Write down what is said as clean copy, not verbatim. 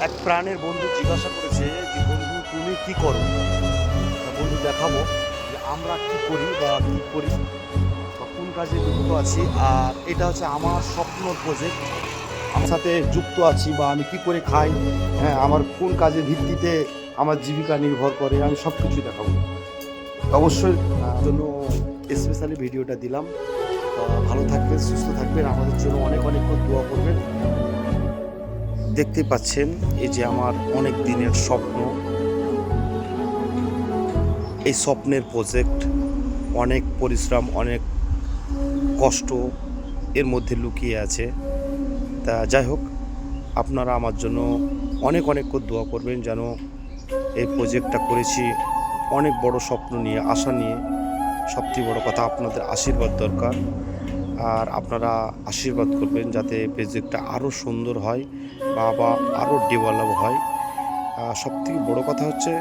এক প্রাণের বন্ধু জিজ্ঞাসা করেছে যে বন্ধু তুমি কি করো। বন্ধু দেখাবো যে আমরা কি করি বা কী করি বা কোন কাজে যুক্ত আছি। আর এটা হচ্ছে আমার স্বপ্ন প্রজেক্ট, আমার সাথে যুক্ত আছি বা আমি কি করে খাই, হ্যাঁ আমার কোন কাজের ভিত্তিতে আমার জীবিকা নির্ভর করে, আমি সব কিছুই দেখাবো। অবশ্যই জন্য স্পেশালি ভিডিওটা দিলাম। ভালো থাকবেন, সুস্থ থাকবেন, আমাদের জন্য অনেক অনেক দোয়া করবেন। দেখতেই পাচ্ছেন এই যে আমার অনেক দিনের স্বপ্ন, এই স্বপ্নের প্রজেক্ট, অনেক পরিশ্রম, অনেক কষ্ট এর মধ্যে লুকিয়ে আছে। তা যাই হোক, আপনারা আমার জন্য অনেক অনেক দোয়া করবেন যেন এই প্রজেক্টটা করেছি অনেক বড় স্বপ্ন নিয়ে, আশা নিয়ে। সবথেকে বড় কথা আপনাদের আশীর্বাদ দরকার, আর আপনারা আশীর্বাদ করবেন যাতে প্রজেক্টটা আরও সুন্দর হয় বা আরও ডেভেলপ হয়। সবথেকে বড় কথা হচ্ছে